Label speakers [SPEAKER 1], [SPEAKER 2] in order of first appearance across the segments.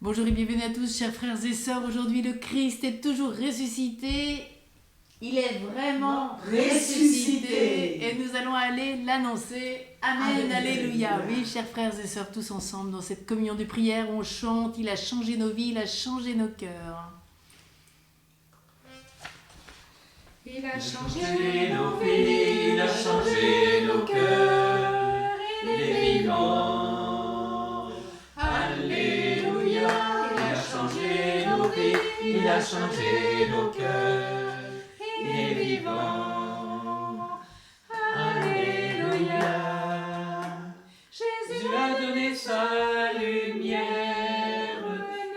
[SPEAKER 1] Bonjour et bienvenue à tous, chers frères et sœurs. Aujourd'hui, le Christ est toujours ressuscité. Il est vraiment ressuscité. Et nous allons aller l'annoncer. Amen, alléluia. Oui, chers frères et sœurs, tous ensemble, dans cette communion de prière, on chante. Il a changé nos vies, il a changé nos cœurs.
[SPEAKER 2] Il a changé nos vies, il a changé nos cœurs, il est vivant. Alléluia, il a changé nos vies, il a changé nos cœurs, il est vivant. Alléluia. Jésus a donné sa lumière,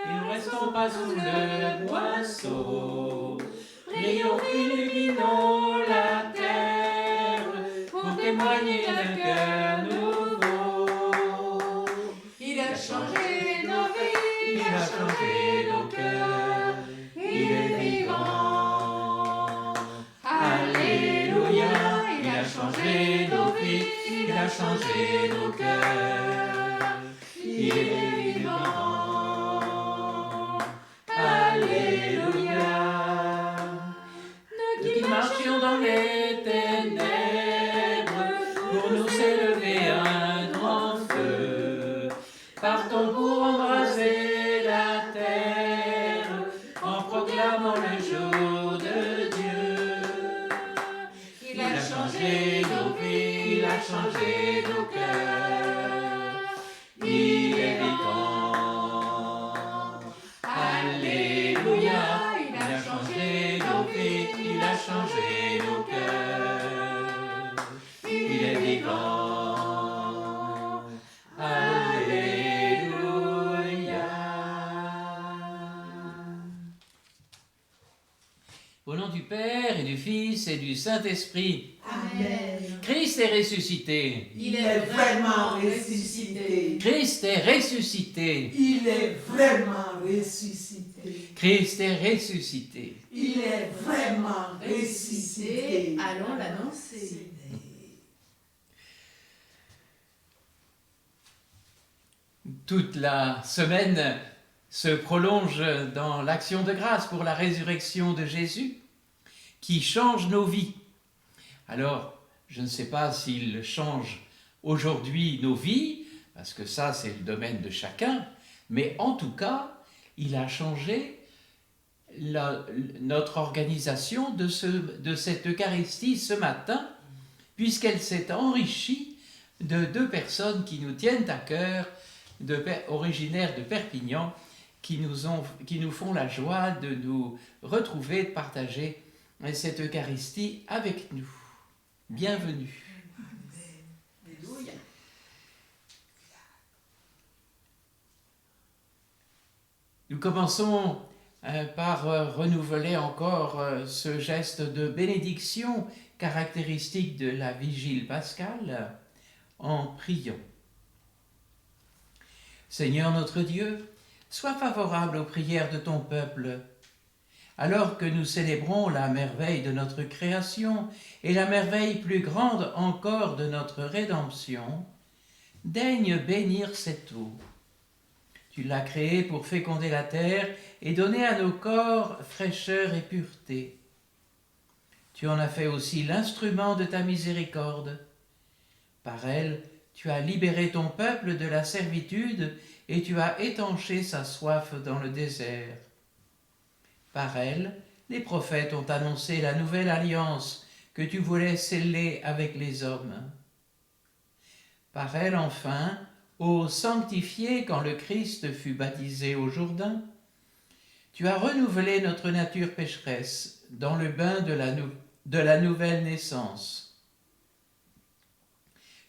[SPEAKER 2] et ne restons pas sous le boisseau. Prions, illuminons la terre pour témoigner d'un cœur nouveau. Il a changé nos vies, il a changé nos cœurs, il est vivant. Alléluia, il a changé nos vies, il a changé nos cœurs, il est vivant. Alléluia. Nous qui marchions dans les ténèbres, pour nous s'élever un grand feu, partons pour embraser la terre, en proclamant le jour de Dieu. Il a changé nos vies, il a changé nos cœurs, il est vivant. Alléluia, il a changé nos vies, il a changé nos cœurs, il est vivant. Alléluia. Au nom du Père et du Fils et du Saint-Esprit.
[SPEAKER 3] Amen.
[SPEAKER 2] Christ est ressuscité.
[SPEAKER 3] Il est vraiment ressuscité.
[SPEAKER 2] Christ est ressuscité.
[SPEAKER 3] Il est vraiment ressuscité.
[SPEAKER 2] Christ est ressuscité.
[SPEAKER 3] Il est vraiment ressuscité.
[SPEAKER 1] Allons l'annoncer.
[SPEAKER 2] Toute la semaine se prolonge dans l'action de grâce pour la résurrection de Jésus qui change nos vies. Alors, je ne sais pas s'il change aujourd'hui nos vies, parce que ça c'est le domaine de chacun, mais en tout cas, il a changé notre organisation de cette Eucharistie ce matin, puisqu'elle s'est enrichie de deux personnes qui nous tiennent à cœur, originaires de Perpignan, qui nous font la joie de nous retrouver, de partager cette Eucharistie avec nous. Bienvenue.
[SPEAKER 3] Alléluia.
[SPEAKER 2] Nous commençons par renouveler encore ce geste de bénédiction caractéristique de la vigile pascale en priant. Seigneur notre Dieu, sois favorable aux prières de ton peuple. Alors que nous célébrons la merveille de notre création et la merveille plus grande encore de notre rédemption, daigne bénir cette eau. Tu l'as créée pour féconder la terre et donner à nos corps fraîcheur et pureté. Tu en as fait aussi l'instrument de ta miséricorde. Par elle, tu as libéré ton peuple de la servitude et tu as étanché sa soif dans le désert. Par elle, les prophètes ont annoncé la nouvelle alliance que tu voulais sceller avec les hommes. Par elle, enfin, ô sanctifié quand le Christ fut baptisé au Jourdain, tu as renouvelé notre nature pécheresse dans le bain de la nouvelle naissance.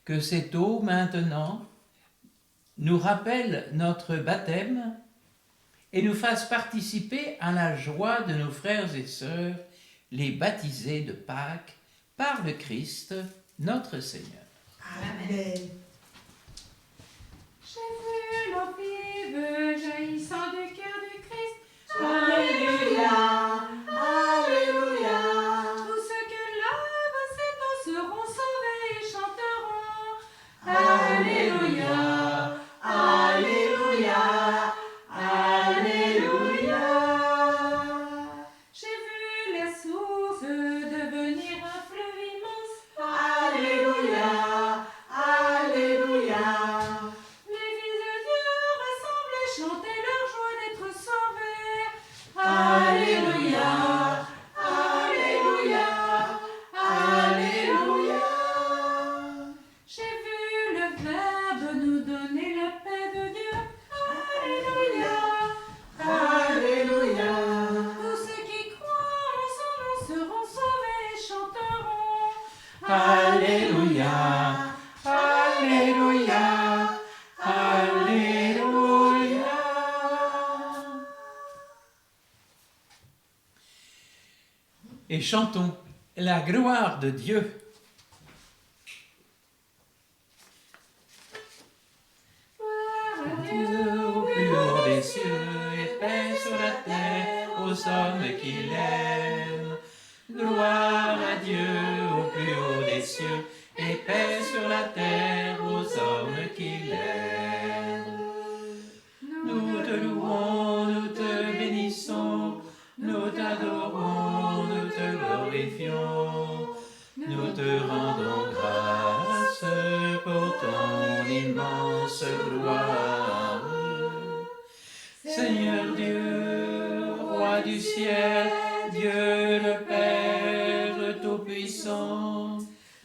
[SPEAKER 2] Que cette eau, maintenant, nous rappelle notre baptême et nous fasse participer à la joie de nos frères et sœurs, les baptisés de Pâques, par le Christ, notre Seigneur.
[SPEAKER 3] Amen.
[SPEAKER 4] J'ai vu l'eau vive jaillissant du cœur du Christ.
[SPEAKER 3] Alléluia. Alléluia.
[SPEAKER 4] Tous ceux que lave cette eau seront sauvés et chanteront.
[SPEAKER 3] Alléluia. Alléluia. Alléluia.
[SPEAKER 4] chanter leur joie d'être sauvés.
[SPEAKER 3] Alléluia, Alléluia, Alléluia.
[SPEAKER 4] J'ai vu le Verbe nous donner la paix de Dieu. Alléluia.
[SPEAKER 3] Alléluia.
[SPEAKER 4] Tous ceux qui croient en son nom seront sauvés et chanteront.
[SPEAKER 2] Alléluia, Alléluia, Alléluia. Et chantons la gloire de Dieu.
[SPEAKER 4] Gloire à
[SPEAKER 2] Dieu
[SPEAKER 4] Dieu
[SPEAKER 2] au plus haut des cieux et paix sur la terre aux hommes qui l'aiment. Gloire à Dieu au plus haut des cieux et paix sur la terre aux hommes qui l'aiment. Nous te louons, nous te bénissons, nous t'adorons, nous te glorifions, nous te rendons grâce pour ton immense gloire. Seigneur Dieu, roi du ciel, Dieu le Père Tout-Puissant,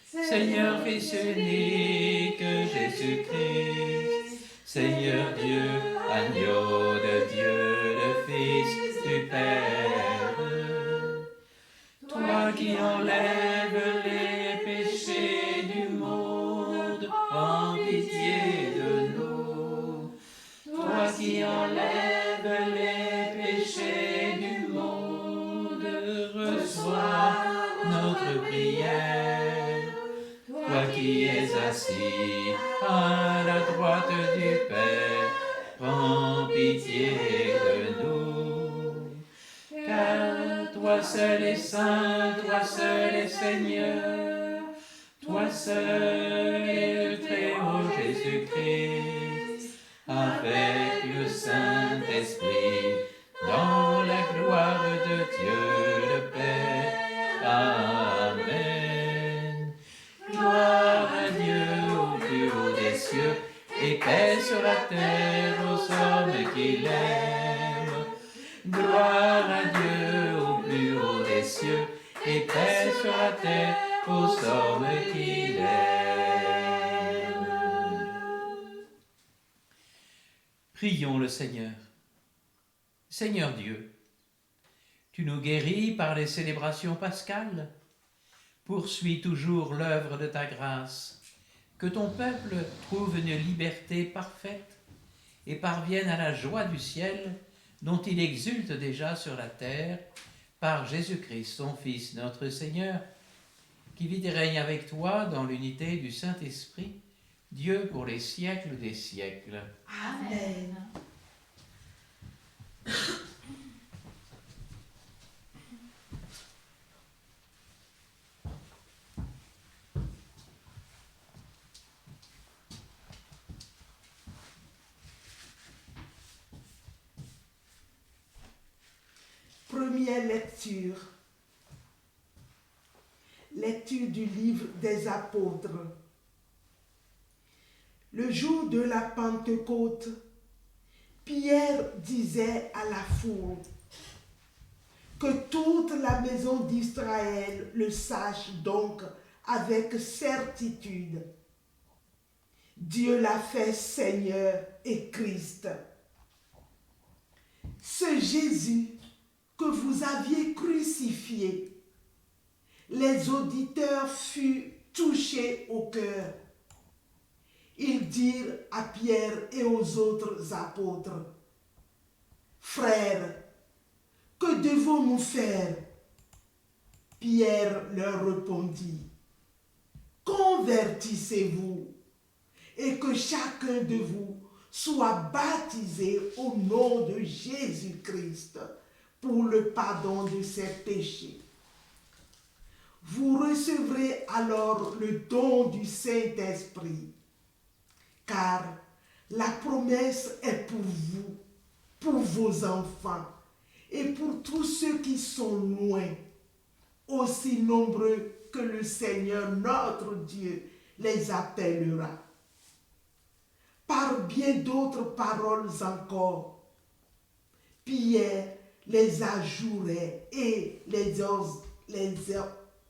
[SPEAKER 2] Seigneur Fils unique, Jésus-Christ, Seigneur Dieu, agneau de Dieu, le Fils du Père, toi qui enlèves les péchés du monde, en pitié de nous. Toi qui enlèves les péchés du monde, reçois notre prière. Toi qui es assis à la droite du Père, prends pitié de nous. Car toi seul est saint, toi seul est Seigneur, toi seul est le Très-Haut Jésus-Christ, avec le Saint-Esprit, dans la gloire de Dieu le Père. Amen. Gloire à Dieu au plus haut des cieux, et paix sur la terre aux hommes qui l'aiment. Gloire à Dieu au plus haut des cieux, et paix sur la terre aux hommes qui l'aiment. Prions le Seigneur. Seigneur Dieu, tu nous guéris par les célébrations pascales. Poursuis toujours l'œuvre de ta grâce, que ton peuple trouve une liberté parfaite et parvienne à la joie du ciel dont il exulte déjà sur la terre, par Jésus-Christ, son Fils, notre Seigneur, qui vit et règne avec toi dans l'unité du Saint-Esprit, Dieu pour les siècles des siècles.
[SPEAKER 3] Amen. Première lecture. Lecture du livre des apôtres. Le jour de la Pentecôte, Pierre disait à la foule que toute la maison d'Israël le sache donc avec certitude. Dieu l'a fait Seigneur et Christ. Ce Jésus que vous aviez crucifié, les auditeurs furent touchés au cœur. Ils dirent à Pierre et aux autres apôtres, « Frères, que devons-nous faire ?» Pierre leur répondit, « Convertissez-vous et que chacun de vous soit baptisé au nom de Jésus-Christ pour le pardon de ses péchés. Vous recevrez alors le don du Saint-Esprit, car la promesse est pour vous, pour vos enfants et pour tous ceux qui sont loin, aussi nombreux que le Seigneur notre Dieu les appellera. par bien d'autres paroles encore. Pierre les ajourait et les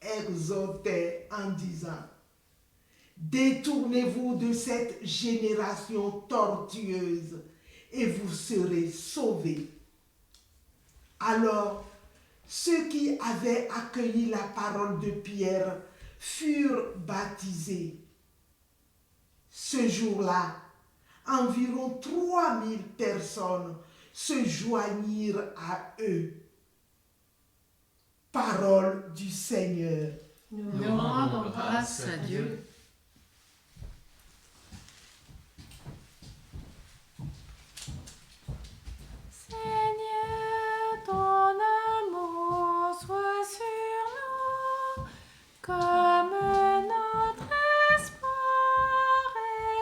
[SPEAKER 3] exhortait en disant: détournez-vous de cette génération tortueuse et vous serez sauvés. Alors, ceux qui avaient accueilli la parole de Pierre furent baptisés. Ce jour-là, environ 3000 personnes se joignirent à eux. Parole du Seigneur.
[SPEAKER 1] Nous rendons grâce à Dieu.
[SPEAKER 4] Seigneur, ton amour soit sur nous, comme notre espoir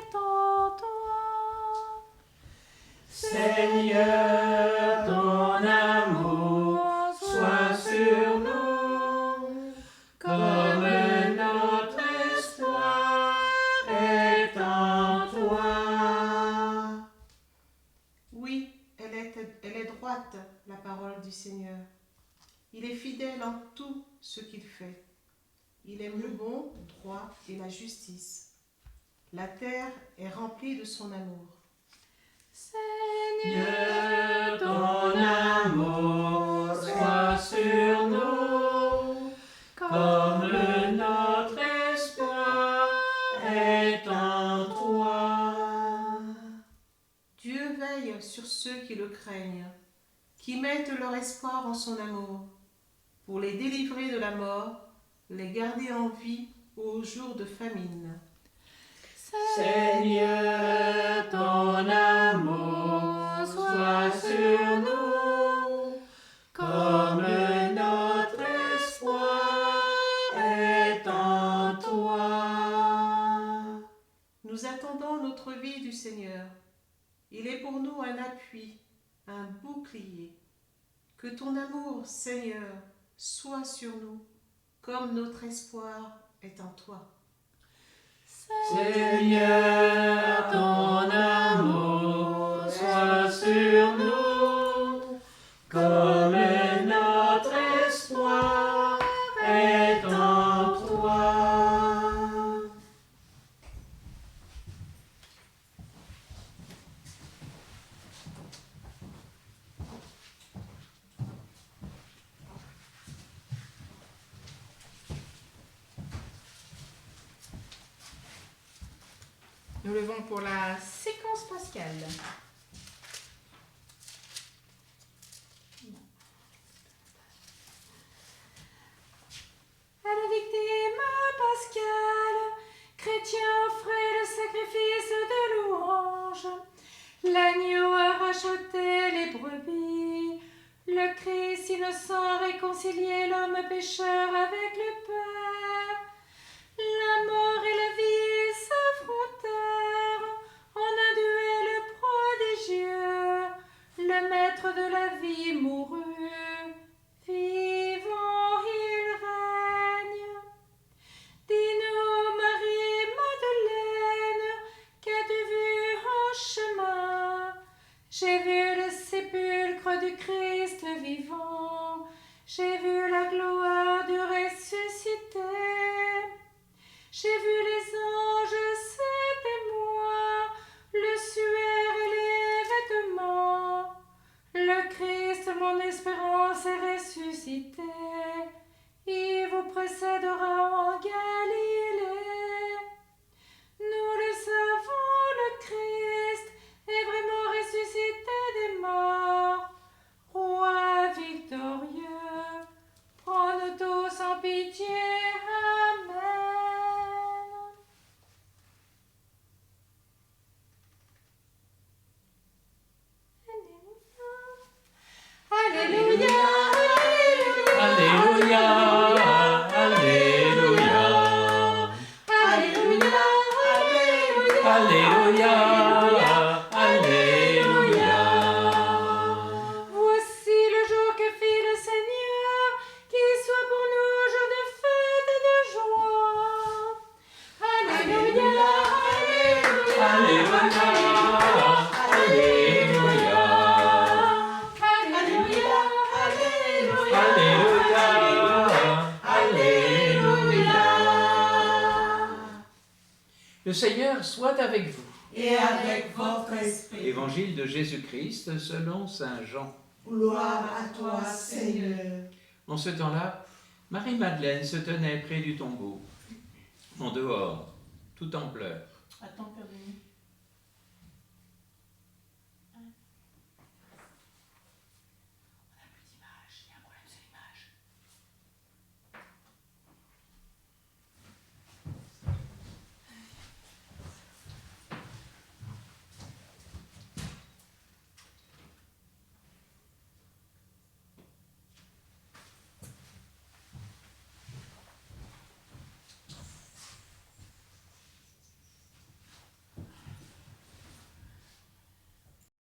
[SPEAKER 4] est en toi.
[SPEAKER 2] Seigneur, ton amour soit sur nous, comme notre espoir est en toi.
[SPEAKER 5] Oui, elle est droite, la parole du Seigneur. Il est fidèle en tout ce qu'il fait. Il aime le bon, le droit et la justice. La terre est remplie de son amour.
[SPEAKER 2] Seigneur, ton amour soit sur nous, comme notre espoir est en toi.
[SPEAKER 5] Dieu veille sur ceux qui le craignent, qui mettent leur espoir en son amour, pour les délivrer de la mort, les garder en vie au jour de famine.
[SPEAKER 2] Seigneur, ton amour soit sur nous, comme notre espoir est en toi.
[SPEAKER 5] Nous attendons notre vie du Seigneur. Il est pour nous un appui, un bouclier. Que ton amour, Seigneur, soit sur nous, comme notre espoir est en toi.
[SPEAKER 2] Seigneur, ton amour soit sur nous, comme notre espoir est en toi.
[SPEAKER 1] Nous levons pour la séquence pascale.
[SPEAKER 4] À la victime pascale, chrétien offrait le sacrifice de louange. L'agneau a racheté les brebis. Le Christ innocent réconciliait l'homme pécheur avec le Père. La mort et la vie s'affrontèrent en un duel prodigieux. Le maître de la vie mourut. Vivant, il règne. Dis-nous, Marie-Madeleine, qu'as-tu vu en chemin? J'ai vu le sépulcre du Christ vivant. J'ai vu la gloire du ressuscité. J'ai vu les anges, c'était moi, le suaire et les vêtements. Le Christ, mon espérance, est ressuscité. Il vous précédera en Galilée. Nous le savons, le Christ est vraiment ressuscité des morts. Roi victorieux, prends-nous tous en pitié. Amen. Alléluia, alléluia,
[SPEAKER 2] Alléluia, Alléluia. Le Seigneur soit avec vous.
[SPEAKER 3] Et avec votre esprit.
[SPEAKER 2] Évangile de Jésus-Christ selon saint Jean.
[SPEAKER 3] Gloire à toi, Seigneur.
[SPEAKER 2] En ce temps-là, Marie-Madeleine se tenait près du tombeau, en dehors, tout en pleurs.
[SPEAKER 1] Attends, Père Denis.